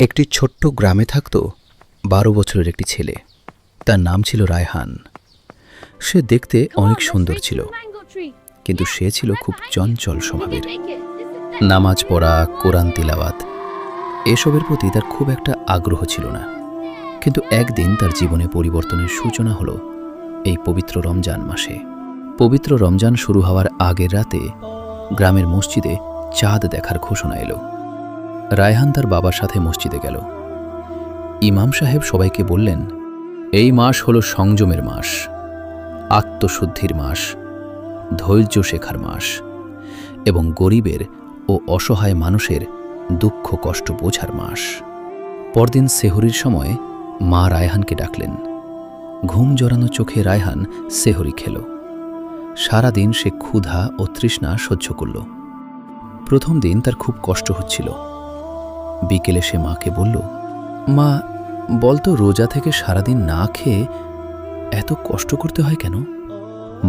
একটি ছোট্ট গ্রামে থাকত ১২ বছরের একটি ছেলে। তার নাম ছিল রায়হান। সে দেখতে অনেক সুন্দর ছিল, কিন্তু সে ছিল খুব চঞ্চল স্বভাবের। নামাজ পড়া, কোরআন তিলাওয়াত এসবের প্রতি তার খুব একটা আগ্রহ ছিল না। কিন্তু একদিন তার জীবনে পরিবর্তনের সূচনা হলো এই পবিত্র রমজান মাসে। পবিত্র রমজান শুরু হওয়ার আগের রাতে গ্রামের মসজিদে চাঁদ দেখার ঘোষণা এলো। রায়হান তার বাবার সাথে মসজিদে গেল। ইমাম সাহেব সবাইকে বললেন, এই মাস হলো সংযমের মাস, আত্মশুদ্ধির মাস, ধৈর্য শেখার মাস এবং গরিবের ও অসহায় মানুষের দুঃখ কষ্ট বোঝার মাস। পরদিন সেহরির সময় মা রায়হানকে ডাকলেন। ঘুম জড়ানো চোখে রায়হান সেহরি খেল। সারাদিন সে ক্ষুধা ও তৃষ্ণা সহ্য করল। প্রথম দিন তার খুব কষ্ট হচ্ছিল। বিকেলে সে মাকে বলল, মা, বলতো রোজা থেকে সারাদিন না খেয়ে এত কষ্ট করতে হয় কেন?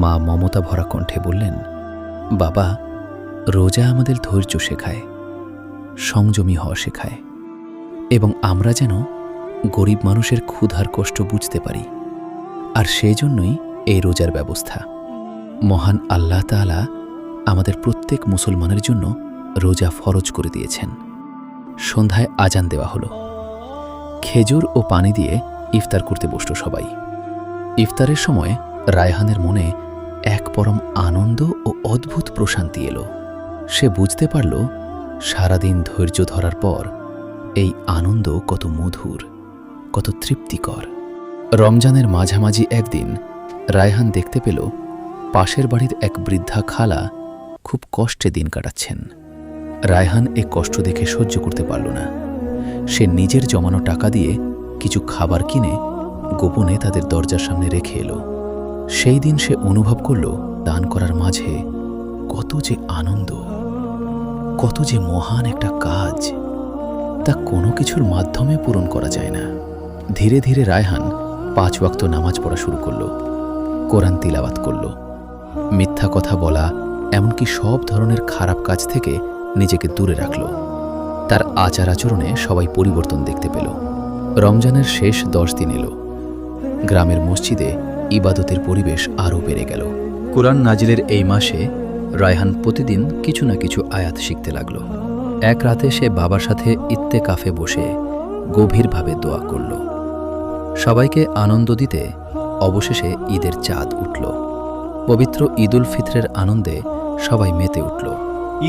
মা মমতা ভরা কণ্ঠে বললেন, বাবা, রোজা আমাদের ধৈর্য শেখায়, সংযমী হওয়া শেখায় এবং আমরা যেন গরিব মানুষের ক্ষুধার কষ্ট বুঝতে পারি। আর সেই জন্যই এই রোজার ব্যবস্থা। মহান আল্লাহ তাআলা আমাদের প্রত্যেক মুসলমানের জন্য রোজা ফরজ করে দিয়েছেন। সন্ধ্যায় আজান দেওয়া হলো। খেজুর ও পানি দিয়ে ইফতার করতে বসল সবাই। ইফতারের সময় রায়হানের মনে এক পরম আনন্দ ও অদ্ভুত প্রশান্তি এলো। সে বুঝতে পারল সারাদিন ধৈর্য ধরার পর এই আনন্দ কত মধুর, কত তৃপ্তিকর। রমজানের মাঝামাঝি একদিন রায়হান দেখতে পেল পাশের বাড়ির এক বৃদ্ধা খালা খুব কষ্টে দিন কাটাচ্ছেন। রায়হান এ কষ্ট দেখে সহ্য করতে পারল না। সে নিজের জমানো টাকা দিয়ে কিছু খাবার কিনে গোপনে তাদের দরজার সামনে রেখে এলো। সেই দিন সে অনুভব করল দান করার মাঝে কত যে আনন্দ, কত যে মহান একটা কাজ, তা কোনো কিছুর মাধ্যমে পূরণ করা যায় না। ধীরে ধীরে রায়হান 5 ওয়াক্ত নামাজ পড়া শুরু করল, কোরআন তিলাওয়াত করল, মিথ্যা কথা বলা এমনকি সব ধরনের খারাপ কাজ থেকে নিজেকে দূরে রাখল। তার আচার আচরণে সবাই পরিবর্তন দেখতে পেল। রমজানের শেষ 10 দিন এলো। গ্রামের মসজিদে ইবাদতের পরিবেশ আরও বেড়ে গেল। কোরআন নাজিলের এই মাসে রায়হান প্রতিদিন কিছু না কিছু আয়াত শিখতে লাগল। এক রাতে সে বাবার সাথে ইত্তেকাফে বসে গভীরভাবে দোয়া করল। সবাইকে আনন্দ দিতে অবশেষে ঈদের চাঁদ উঠল। পবিত্র ঈদুল ফিতরের আনন্দে সবাই মেতে উঠল।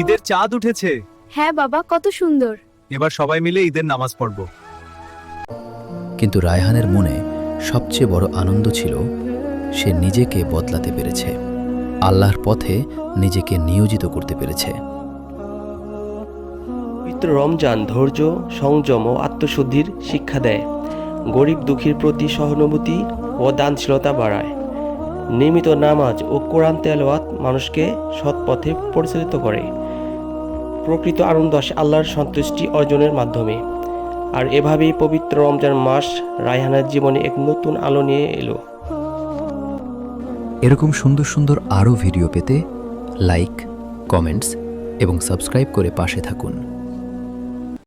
ঈদের চাঁদ উঠেছে। হ্যাঁ বাবা, কত সুন্দর। এবার সবাই মিলে ঈদের নামাজ পড়ব। কিন্তু রায়হানের মনে সবচেয়ে বড় আনন্দ ছিল সে নিজেকে বদলাতে পেরেছে, আল্লাহর পথে নিজেকে নিয়োজিত করতে পেরেছে। পবিত্র রমজান ধৈর্য, সংযম ও আত্মশুদ্ধির শিক্ষা দেয়। গরিব দুঃখীর প্রতি সহানুভূতি ও দানশীলতা বাড়ায়। নিয়মিত নামাজ ও কোরআন তেলাওয়াত মানুষকে সৎ পথে পরিচালিত করে। প্রকৃত আনন্দ আসে আল্লাহর সন্তুষ্টি অর্জনের মাধ্যমে। আর এভাবেই পবিত্র রমজান মাস রায়হানের জীবনে এক নতুন আলো নিয়ে এলো। এরকম সুন্দর সুন্দর আরও ভিডিও পেতে লাইক, কমেন্টস এবং সাবস্ক্রাইব করে পাশে থাকুন।